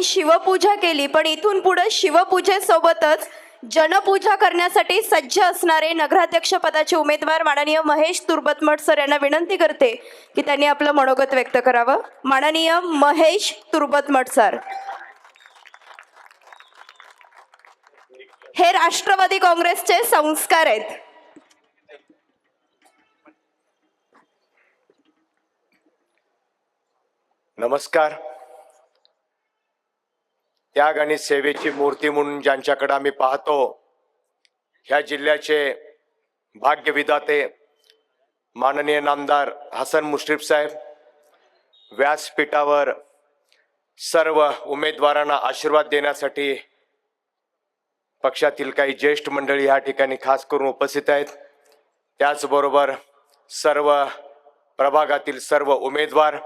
शिवपूजा केली, पण इथून पुढे शिवपूजेसोबतच जनपूजा करण्यासाठी सज्ज असणारे नगराध्यक्ष पदाचे उमेदवार माननीय महेश तुर्बतमठ सर यांना विनंती करते की त्यांनी आपलं मनोगत व्यक्त करावं. माननीय महेश तुर्बतमठ सर. हे राष्ट्रवादी काँग्रेसचे संस्कार आहेत. नमस्कार. त्याग आणि सेवेची मूर्ती म्हणून ज्यांच्याकडे आम्ही पाहतो, ह्या जिल्ह्याचे भाग्यविधाते माननीय नामदार हसन मुश्रीफ साहेब, व्यासपीठावर सर्व उमेदवारांना आशीर्वाद देण्यासाठी पक्षातील काही ज्येष्ठ मंडळी या ठिकाणी खास करून उपस्थित आहेत. त्याचबरोबर सर्व प्रभागातील सर्व उमेदवार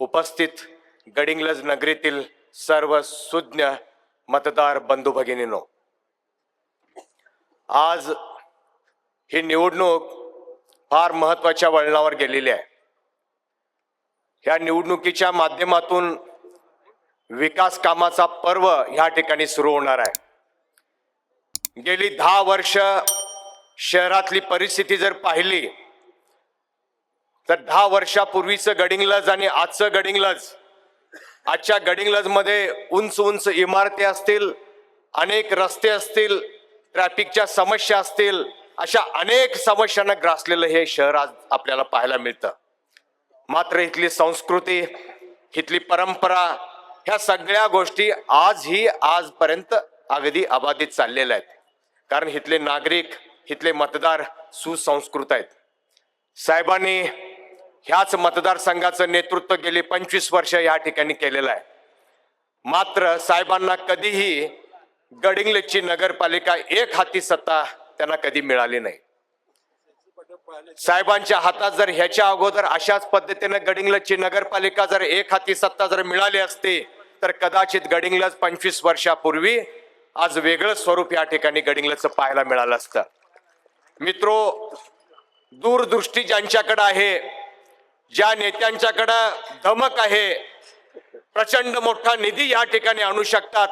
उपस्थित, गडिंग्लज नगरीतील सर्व सुज्ञ मतदार बंधू भगिनींनो, आज ही निवडणूक फार महत्वाच्या वळणावर गेलेली आहे. या निवडणुकीच्या माध्यमातून विकास कामाचा पर्व या ठिकाणी सुरू होणार आहे. गेली 10 वर्ष शहरातली परिस्थिती जर पाहिली तर 10 वर्षापूर्वीचं गडिंग्लज आणि आजचं गडिंग्लज, आजच्या गडिंग्लज मध्ये उंच उंच इमारती असतील, अनेक रस्ते असतील, ट्रॅफिकच्या समस्या असतील, अशा अनेक समस्यांना ग्रासलेलं हे शहर आज आपल्याला पाहायला मिळतं. मात्र इथली संस्कृती, इथली परंपरा, ह्या सगळ्या गोष्टी आजपर्यंत अगदी अबाधित चाललेल्या आहेत. कारण इथले नागरिक, इथले मतदार सुसंस्कृत आहेत. साहेबांनी ह्याच मतदारसंघाचं नेतृत्व गेली 25 वर्ष या ठिकाणी केलेलं आहे. मात्र साहेबांना कधीही गडिंग्लजची नगरपालिका एक हाती सत्ता त्यांना कधी मिळाली नाही. साहेबांच्या हातात जर ह्याच्या अगोदर अशाच पद्धतीने गडिंग्लजची नगरपालिका जर एक हाती सत्ता जर मिळाली असती तर कदाचित गडिंग्लज 25 वर्षापूर्वी आज वेगळं स्वरूप या ठिकाणी गडिंग्लजचं पाहायला मिळालं असतं. मित्रो, दूरदृष्टी ज्यांच्याकडे आहे, ज्या नेत्यांच्याकडे धमक आहे, प्रचंड मोठा निधी या ठिकाणी आणू शकतात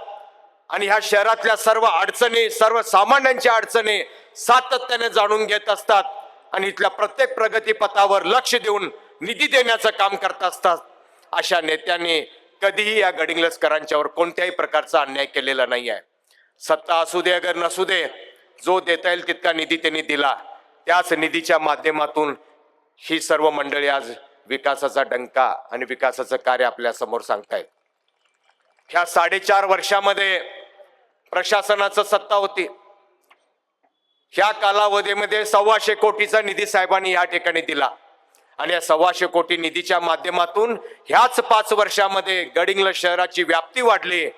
आणि ह्या शहरातल्या सर्व अडचणी, सर्व सामान्यांच्या अडचणी सातत्याने जाणून घेत असतात आणि इथल्या प्रत्येक प्रगतीपथावर लक्ष देऊन निधी देण्याचं काम करत असतात, अशा नेत्यांनी कधीही या गडिंग्लजकरांच्यावर कोणत्याही प्रकारचा अन्याय केलेला नाही आहे. सत्ता असू दे अगर नसू दे, जो देता येईल तितका निधी त्यांनी दिला. त्याच निधीच्या माध्यमातून ही सर्व मंडळी आज विकासाचा डंका आणि विकासाचं कार्य आपल्या समोर सांगतायत. ह्या 4.5 वर्षामध्ये प्रशासनाचं सत्ता होती. ह्या कालावधीमध्ये 125 कोटीचा निधी साहेबांनी या ठिकाणी दिला आणि या 125 कोटी निधीच्या माध्यमातून ह्याच 5 वर्षामध्ये गडिंग्लज शहराची व्याप्ती वाढली,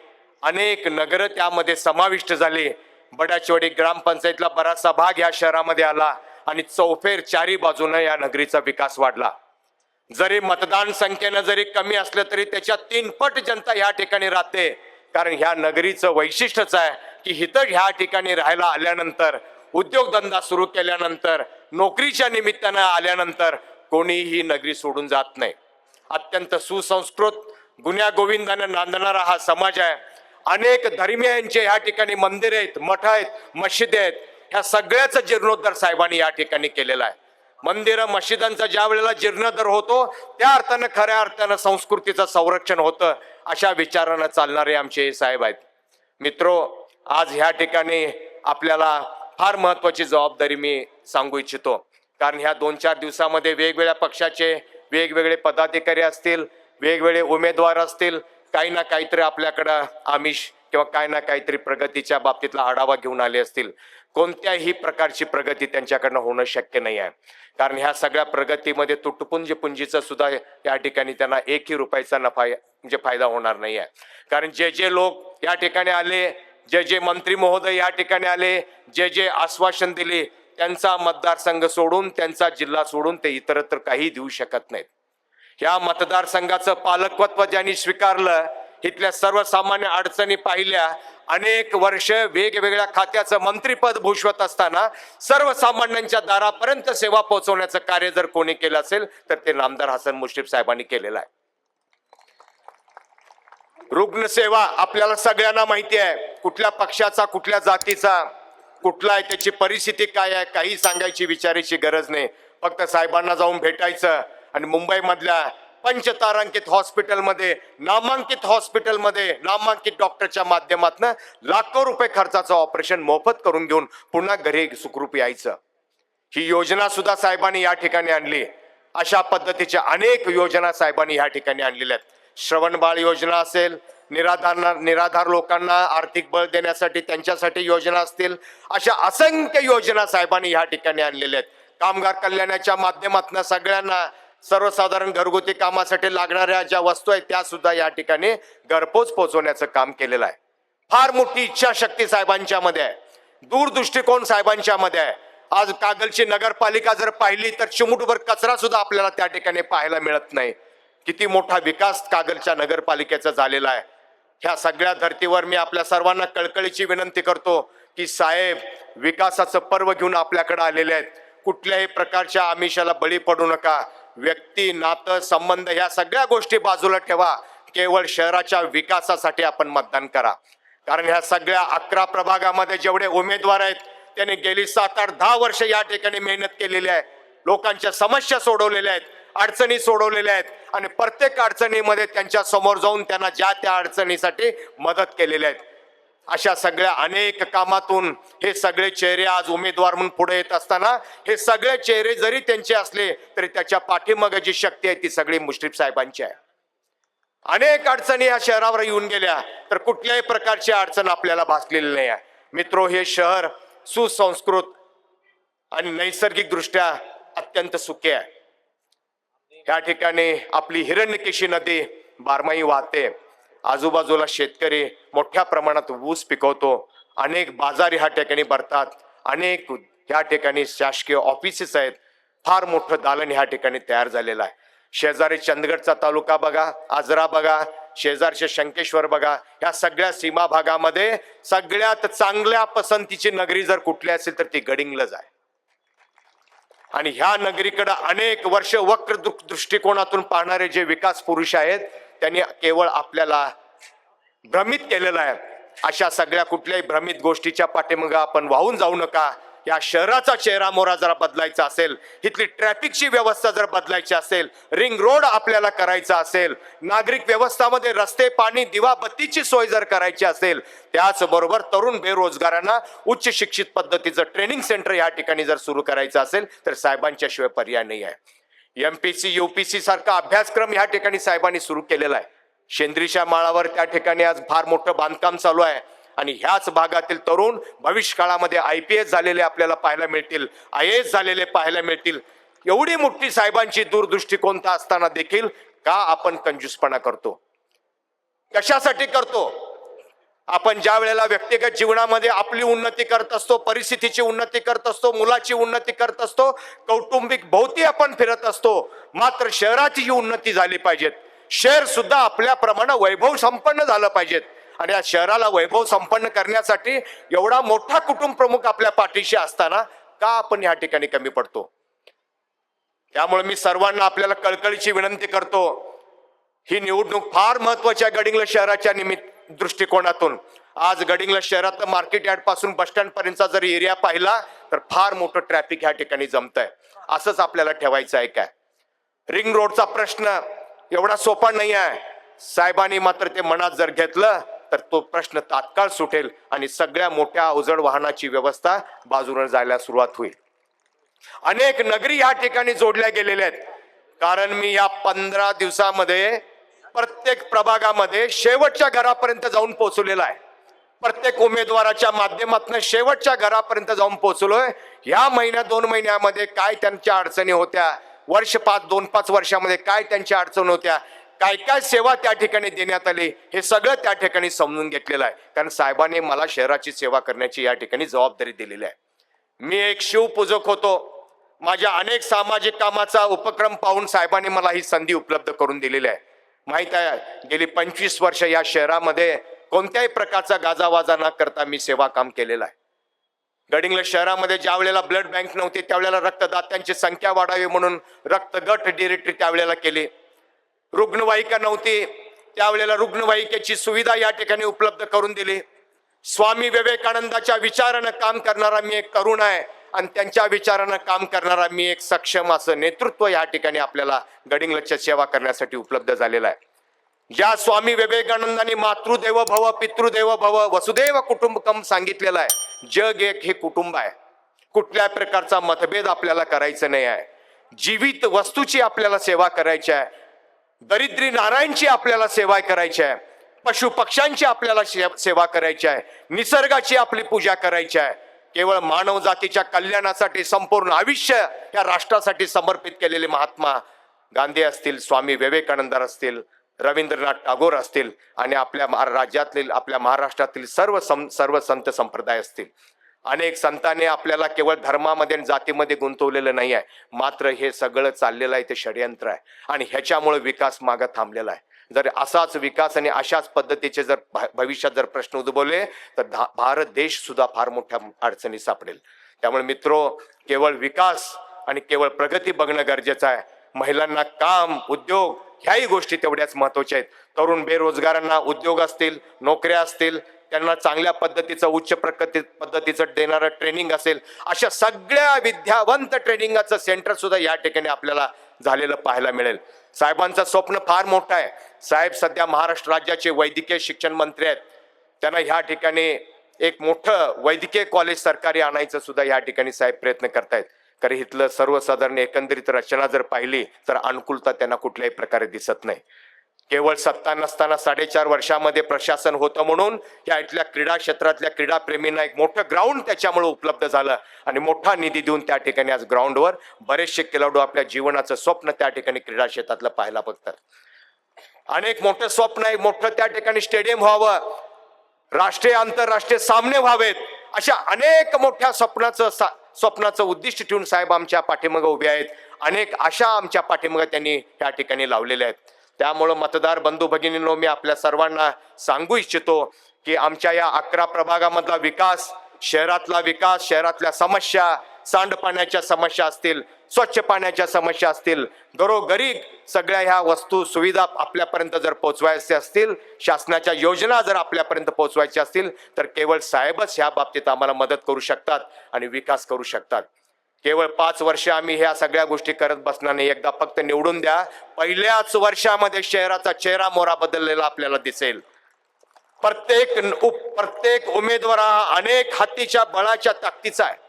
अनेक नगर त्यामध्ये समाविष्ट झाली. बड्याचवाडी ग्रामपंचायतला बराचसा भाग या शहरामध्ये आला आणि चौफेर चारी बाजूने या नगरीचा विकास वाढला. जरी मतदान संख्येनं जरी कमी असलं तरी त्याच्या 3 पट जनता या ठिकाणी राहते. कारण ह्या नगरीचं वैशिष्ट्यच आहे की इथं ह्या ठिकाणी राहायला आल्यानंतर, उद्योगधंदा सुरू केल्यानंतर, नोकरीच्या निमित्तानं आल्यानंतर कोणीही नगरी सोडून जात नाही. अत्यंत सुसंस्कृत, गुण्यागोविंदाने नांदणारा हा समाज आहे. अनेक धर्मीयांचे या ठिकाणी मंदिर आहेत, मठ आहेत, मशिदी आहेत. ह्या सगळ्याचा जीर्णोद्धार साहेबांनी या ठिकाणी केलेला आहे. मंदिर मशिदांचा ज्या वेळेला जीर्णोद्धार होतो त्या अर्थानं, खऱ्या अर्थानं संस्कृतीचं संरक्षण होतं. अशा विचारानं चालणारे आमचे साहेब आहेत. मित्रो, आज ह्या ठिकाणी आपल्याला फार महत्वाची जबाबदारी मी सांगू इच्छितो. कारण ह्या 2-4 दिवसामध्ये वेगवेगळ्या पक्षाचे वेगवेगळे पदाधिकारी असतील, वेगवेगळे उमेदवार असतील, काही ना काहीतरी आपल्याकडं आमिष किंवा काही ना काहीतरी प्रगतीच्या बाबतीतला आढावा घेऊन आले असतील. कोणत्याही प्रकारची प्रगती त्यांच्याकडनं होणं शक्य नाही आहे. कारण ह्या सगळ्या प्रगतीमध्ये तुटपुंज पुंजीचा सुद्धा या ठिकाणी त्यांना 1ही रुपयाचा नफा म्हणजे फायदा होणार नाही आहे. कारण जे लोक या ठिकाणी आले, जे मंत्री महोदय या ठिकाणी आले, जे आश्वासन दिले, त्यांचा मतदारसंघ सोडून, त्यांचा जिल्हा सोडून ते इतरत्र काही देऊ शकत नाहीत. ह्या मतदारसंघाचं पालकत्व ज्यांनी स्वीकारलं, इथल्या सर्वसामान्य अडचणी पाहिल्या, अनेक वर्ष वेगवेगळ्या खात्याचं मंत्रीपद भूषवत असताना सर्वसामान्यांच्या दारापर्यंत सेवा पोहोचवण्याचं कार्य जर कोणी केलं असेल तर ते नामदार हसन मुश्रीफ साहेबांनी केलेलं आहे. रुग्णसेवा आपल्याला सगळ्यांना माहिती आहे, कुठल्या पक्षाचा, कुठल्या जातीचा, कुठला आहे, त्याची परिस्थिती काय आहे, काही सांगायची विचारायची गरज नाही. फक्त साहेबांना जाऊन भेटायचं आणि मुंबईमधल्या पंचतारांकित हॉस्पिटलमध्ये, नामांकित हॉस्पिटलमध्ये नामांकित डॉक्टरच्या माध्यमातून लाखो रुपये खर्चाचं ऑपरेशन मोफत करून घेऊन पुन्हा घरी सुखरूप यायचं. ही योजना सुद्धा साहेबांनी या ठिकाणी आणली. अशा पद्धतीच्या अनेक योजना साहेबांनी या ठिकाणी आणलेल्या आहेत. श्रवणबाळ योजना असेल, निराधार लोकांना आर्थिक बळ देण्यासाठी त्यांच्यासाठी योजना असतील, अशा असंख्य योजना साहेबांनी या ठिकाणी आणलेल्या आहेत. कामगार कल्याणाच्या माध्यमातून सगळ्यांना सर्वसाधारण घरगुती कामासाठी लागणाऱ्या ज्या वस्तू आहेत त्या सुद्धा या ठिकाणी घरपोच पोहोचवण्याचं काम केलेलं आहे. फार मोठी इच्छाशक्ती साहेबांच्या मध्ये आहे, दूरदृष्टिकोन साहेबांच्या मध्ये आहे. आज कागलची नगरपालिका जर पाहिली तर चिमुटभर कचरा सुद्धा आपल्याला त्या ठिकाणी पाहायला मिळत नाही. किती मोठा विकास कागलच्या नगरपालिकेचा झालेला आहे. ह्या सगळ्या धर्तीवर मी आपल्या सर्वांना कळकळीची विनंती करतो की साहेब विकासाचं पर्व घेऊन आपल्याकडे आलेले आहेत. कुठल्याही प्रकारच्या आमिषाला बळी पडू नका. व्यक्ती, नातं, संबंध ह्या सगळ्या गोष्टी बाजूला ठेवा. केवळ शहराच्या विकासासाठी आपण मतदान करा. कारण ह्या सगळ्या 11 प्रभागामध्ये जेवढे उमेदवार आहेत त्यांनी गेली 7, 8, 10 वर्ष या ठिकाणी मेहनत केलेली आहे. लोकांच्या समस्या सोडवलेल्या आहेत, अडचणी सोडवलेल्या आहेत आणि प्रत्येक अडचणीमध्ये त्यांच्या समोर जाऊन त्यांना ज्या त्या अडचणीसाठी मदत केलेल्या आहेत. अशा सगळ्या अनेक कामातून हे सगळे चेहरे आज उमेदवार म्हणून पुढे येत असताना हे सगळे चेहरे जरी त्यांचे असले तरी त्याच्या पाठीमागे जी शक्ती आहे ती सगळी मुश्रीफ साहेबांची आहे. अनेक अडचणी या शहरावर येऊन गेल्या तर कुठल्याही प्रकारची अडचण आपल्याला भासलेली नाही आहे. मित्रो, हे शहर सुसंस्कृत आणि नैसर्गिक दृष्ट्या अत्यंत सुखी आहे. या ठिकाणी आपली हिरण्यकेशी नदी बारमाही वाहते. आजूबाजूला शेतकरी मोठ्या प्रमाणात ऊस पिकवतो. अनेक बाजार ह्या ठिकाणी भरतात. अनेक ह्या ठिकाणी शासकीय ऑफिसेस आहेत. फार मोठं दालन ह्या ठिकाणी तयार झालेलं आहे. शेजारी चंदगडचा तालुका बघा, आजरा बघा, शेजारचे शंकेश्वर बघा, या सगळ्या सीमा भागामध्ये सगळ्यात चांगल्या पसंतीची नगरी जर कुठली असेल तर ती गडिंग्लज आहे. आणि ह्या नगरीकडे अनेक वर्ष वक्र दृष्टिकोनातून पाहणारे जे विकास पुरुष आहेत त्यांनी केवळ आपल्याला भ्रमित केलेलं आहे. अशा सगळ्या कुठल्याही भ्रमित गोष्टीच्या पाठीमागे आपण वाहून जाऊ नका. या शहराचा चेहरा मोहरा जर बदलायचा असेल, इथली ट्रॅफिकची व्यवस्था जर बदलायची असेल, रिंग रोड आपल्याला करायचा असेल, नागरिक व्यवस्थामध्ये रस्ते, पाणी, दिवा बत्तीची सोय जर करायची असेल, त्याचबरोबर तरुण बेरोजगारांना उच्च शिक्षित पद्धतीचं ट्रेनिंग सेंटर या ठिकाणी जर सुरू करायचं असेल तर साहेबांच्या शिवाय पर्याय नाही आहे. MPC UPC सारखा अभ्यासक्रम या ठिकाणी साहेबांनी सुरू केलेला आहे. शेंद्रीच्या माळावर त्या ठिकाणी आज फार मोठं बांधकाम चालू आहे आणि ह्याच भागातील तरुण भविष्य काळामध्ये IPS झालेले आपल्याला पाहायला मिळतील, IAS झालेले पाहायला मिळतील. एवढी मोठी साहेबांची दूरदृष्टिकोनता असताना देखील का आपण कंजूसपणा करतो? कशासाठी करतो? आपण ज्या वेळेला व्यक्तिगत जीवनामध्ये आपली उन्नती करत असतो, परिस्थितीची उन्नती करत असतो, मुलाची उन्नती करत असतो, कौटुंबिक भोवती आपण फिरत असतो, मात्र शहराची जी उन्नती झाली पाहिजेत, शहर सुद्धा आपल्याप्रमाणे वैभव संपन्न झालं पाहिजेत. आणि या शहराला वैभव संपन्न करण्यासाठी एवढा मोठा कुटुंब प्रमुख आपल्या पाठीशी असताना का आपण या ठिकाणी कमी पडतो? त्यामुळे मी सर्वांना आपल्याला कळकळीची विनंती करतो, ही निवडणूक फार महत्वाची आहे गडिंग्लज शहराच्या दृष्टिकोनातून. आज गडिंग्लज शहरात मार्केट यार्ड पासून बस स्टँड पर्यंतचा जर एरिया पाहिला तर फार मोठं ट्रॅफिक ह्या ठिकाणी जमतंय. असंच आपल्याला ठेवायचं आहे काय? रिंग रोडचा प्रश्न एवढा सोपा नाही आहे. साहेबांनी मात्र ते मनात जर घेतलं तर तो प्रश्न तात्काळ सुटेल आणि सगळ्या मोठ्या अवजड वाहनाची व्यवस्था बाजूला जायला सुरुवात होईल. अनेक नगरी या ठिकाणी जोडल्या गेलेल्या आहेत. कारण मी या 15 दिवसामध्ये प्रत्येक प्रभागामध्ये शेवटच्या घरापर्यंत जाऊन पोहोचलेला आहे. प्रत्येक उमेदवाराच्या माध्यमातून शेवटच्या घरापर्यंत जाऊन पोहोचलोय. या महिन्यात 2 महिन्यामध्ये काय त्यांच्या अडचणी होत्या, वर्ष 2-5 वर्षामध्ये काय त्यांच्या अडचणी होत्या, काय काय सेवा त्या ठिकाणी देण्यात आली, हे सगळं त्या ठिकाणी समजून घेतलेलं आहे. कारण साहेबांनी मला शहराची सेवा करण्याची या ठिकाणी जबाबदारी दिलेली आहे. मी एक शिवपूजक होतो. माझ्या अनेक सामाजिक कामाचा उपक्रम पाहून साहेबांनी मला ही संधी उपलब्ध करून दिलेली आहे. माहित आहे, गेली 25 वर्ष या शहरामध्ये कोणत्याही प्रकारचा गाजावाजा न करता मी सेवा काम केलेलं आहे. गडिंग्लज शहरामध्ये ज्या वेळेला ब्लड बँक नव्हती त्यावेळेला रक्तदात्यांची संख्या वाढावी म्हणून रक्तगट डिरेक्टरी त्यावेळेला केली. रुग्णवाहिका नव्हती त्यावेळेला रुग्णवाहिकेची सुविधा या ठिकाणी उपलब्ध करून दिली. स्वामी विवेकानंदाच्या विचारानं काम करणारा मी एक तरुण आहे आणि त्यांच्या विचारानं काम करणारा मी एक सक्षम असं नेतृत्व या ठिकाणी आपल्याला गडिंग्लजच्या सेवा करण्यासाठी उपलब्ध झालेलं आहे. ज्या स्वामी विवेकानंदांनी मातृदेव भव पितृदेव भव वसुदेव कुटुंबकम सांगितलेलं आहे, जग एक हे कुटुंब आहे. कुठल्या प्रकारचा मतभेद आपल्याला करायचं नाही आहे. जीवित वस्तूची आपल्याला सेवा करायची आहे, दरिद्री नारायणची आपल्याला सेवा करायची आहे, पशु पक्ष्यांची आपल्याला सेवा करायची आहे, निसर्गाची आपली पूजा करायची आहे. केवळ मानव जातीच्या कल्याणासाठी संपूर्ण आयुष्य या राष्ट्रासाठी समर्पित केलेले महात्मा गांधी असतील, स्वामी विवेकानंद असतील, रवींद्रनाथ टागोर असतील आणि आपल्या राज्यातील आपल्या महाराष्ट्रातील सर्व संत संप्रदाय असतील. अनेक संतांनी आपल्याला केवळ धर्मामध्ये आणि जातीमध्ये गुंतवलेलं नाही आहे, मात्र हे सगळं चाललेलं आहे ते षडयंत्र आहे आणि ह्याच्यामुळे विकास मागे थांबलेला आहे. जर असाच विकास आणि अशाच पद्धतीचे जर भविष्यात जर प्रश्न उद्भवले तर भारत देश सुद्धा फार मोठ्या अडचणी सापडेल. त्यामुळे मित्रो, केवळ विकास आणि केवळ प्रगती बघणं गरजेचं आहे. महिलांना काम, उद्योग ह्याही गोष्टी तेवढ्याच महत्वाच्या आहेत. तरुण बेरोजगारांना उद्योग असतील, नोकऱ्या असतील, त्यांना चांगल्या पद्धतीचं उच्च पद्धतीचं देणारं ट्रेनिंग असेल, अशा सगळ्या विद्यावंत ट्रेनिंगाचं सेंटर सुद्धा या ठिकाणी आपल्याला झालेलं पाहायला मिळेल. साहेबांचं स्वप्न फार मोठं आहे. साहेब सध्या महाराष्ट्र राज्याचे वैद्यकीय शिक्षण मंत्री आहेत. त्यांना ह्या ठिकाणी एक मोठं वैद्यकीय कॉलेज सरकारी आणायचं सुद्धा या ठिकाणी साहेब प्रयत्न करतायत. कारण इथलं सर्वसाधारण एकंदरीत रचना जर पाहिली तर अनुकूलता त्यांना कुठल्याही प्रकारे दिसत नाही. केवळ सत्ता नसताना 4.5 वर्षामध्ये प्रशासन होतं म्हणून या इथल्या क्रीडा क्षेत्रातल्या क्रीडाप्रेमींना एक मोठं ग्राउंड त्याच्यामुळे उपलब्ध झालं आणि मोठा निधी देऊन त्या ठिकाणी आज ग्राउंडवर बरेचसे खेळाडू आपल्या जीवनाचं स्वप्न त्या ठिकाणी क्रीडा क्षेत्रातलं पाहायला बघतात. अनेक मोठं स्वप्न आहे, मोठं त्या ठिकाणी स्टेडियम व्हावं, राष्ट्रीय आंतरराष्ट्रीय सामने व्हावेत, अशा अनेक मोठ्या स्वप्नाचं उद्दिष्ट ठेवून साहेब आमच्या पाठीमागे उभे आहेत. अनेक आशा आमच्या पाठीमागे त्यांनी त्या ठिकाणी लावलेल्या आहेत. त्यामुळं मतदार बंधू भगिनींनो, मी आपल्या सर्वांना सांगू इच्छितो की आमच्या या 11 प्रभागामधला विकास, शहरातला विकास, शहरातल्या समस्या, सांडपाण्याच्या समस्या असतील, स्वच्छ पाण्याच्या समस्या असतील, घरोघरी सगळ्या ह्या वस्तू सुविधा आपल्यापर्यंत जर पोहोचवायच्या असतील, शासनाच्या योजना जर आपल्यापर्यंत पोहोचवायच्या असतील तर केवळ साहेबच ह्या बाबतीत आम्हाला मदत करू शकतात आणि विकास करू शकतात. केवळ 5 वर्ष आम्ही ह्या सगळ्या गोष्टी करत बसणार नाही. एकदा फक्त निवडून द्या, पहिल्याच वर्षामध्ये शहराचा चेहरा मोहरा बदललेला आपल्याला दिसेल. प्रत्येक उमेदवार हा अनेक हातीच्या बळाच्या ताकदीचा आहे.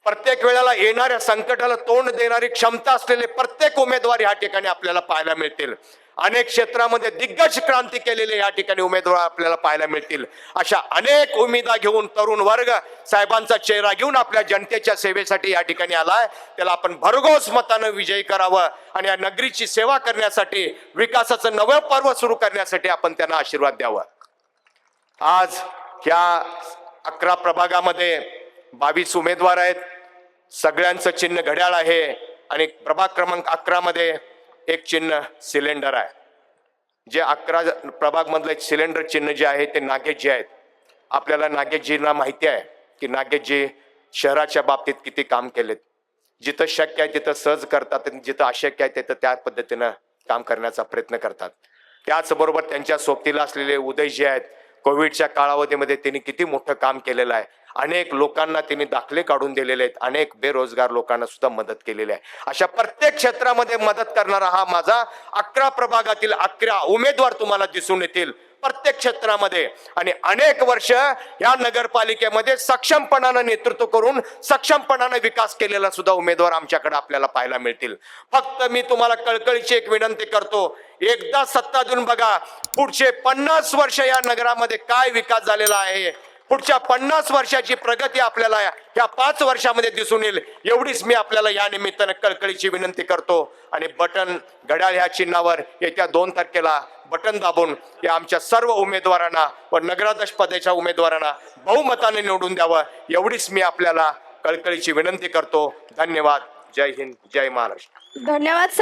प्रत्येक वेळेला येणाऱ्या संकटाला तोंड देणारी क्षमता असलेले प्रत्येक उमेदवार या ठिकाणी आपल्याला पाहायला मिळतील. अनेक क्षेत्रामध्ये दिग्गज क्रांती केलेले या ठिकाणी उमेदवार आपल्याला पाहायला मिळतील. अशा अनेक उमेदा घेऊन तरुण वर्ग साहेबांचा चेहरा घेऊन आपल्या जनतेच्या सेवेसाठी या ठिकाणी आलाय. त्याला आपण भरघोस मतानं विजयी करावं आणि या नगरीची सेवा करण्यासाठी, विकासाचं नवं पर्व सुरू करण्यासाठी आपण त्यांना आशीर्वाद द्यावा. आज ह्या 11 प्रभागामध्ये 22 उमेदवार आहेत. सगळ्यांचं चिन्ह घड्याळ आहे आणि प्रभाग क्रमांक 11 मध्ये एक चिन्ह सिलेंडर आहे. जे 11 प्रभाग मधलं सिलेंडर चिन्ह जे आहे ते नागेशजी आहेत. आपल्याला नागेशजींना माहिती आहे की नागेशजी शहराच्या बाबतीत किती काम केलेत. जिथं शक्य आहे तिथं सहज करतात, जिथं अशक्य आहे तिथं त्या पद्धतीनं काम करण्याचा प्रयत्न करतात. त्याचबरोबर त्यांच्या सोबतीला असलेले उदयजी आहेत. कोविडच्या कालावधीमध्ये त्यांनी किती मोठं काम केलेलं आहे. अनेक लोकांना त्यांनी दाखले काढून दिलेले आहेत. अनेक बेरोजगार लोकांना सुद्धा मदत केलेली आहे. अशा प्रत्येक क्षेत्रामध्ये मदत करणारा हा माझा 11 प्रभागातील 11 उमेदवार तुम्हाला दिसून येतील प्रत्येक क्षेत्रामध्ये. आणि अनेक वर्ष या नगरपालिकेमध्ये सक्षमपणानं नेतृत्व करून सक्षमपणानं विकास केलेला सुद्धा उमेदवार आमच्याकडे आपल्याला पाहायला मिळतील. फक्त मी तुम्हाला कळकळीची एक विनंती करतो, एकदा सत्ता देऊन बघा पुढचे 50 वर्ष या नगरामध्ये काय विकास झालेला आहे. पुढच्या 50 वर्षाची प्रगती आपल्याला या 5 वर्षामध्ये दिसून येईल. एवढीच मी आपल्याला या निमित्तानं कळकळीची विनंती करतो. आणि बटन घड्याळ ह्या चिन्हावर येत्या 2 तारखेला बटन दाबून या आमच्या सर्व उमेदवारांना व नगराध्यक्ष पदाच्या उमेदवारांना बहुमताने निवडून द्यावं, एवढीच मी आपल्याला कळकळीची विनंती करतो. धन्यवाद. जय हिंद, जय महाराष्ट्र. धन्यवाद.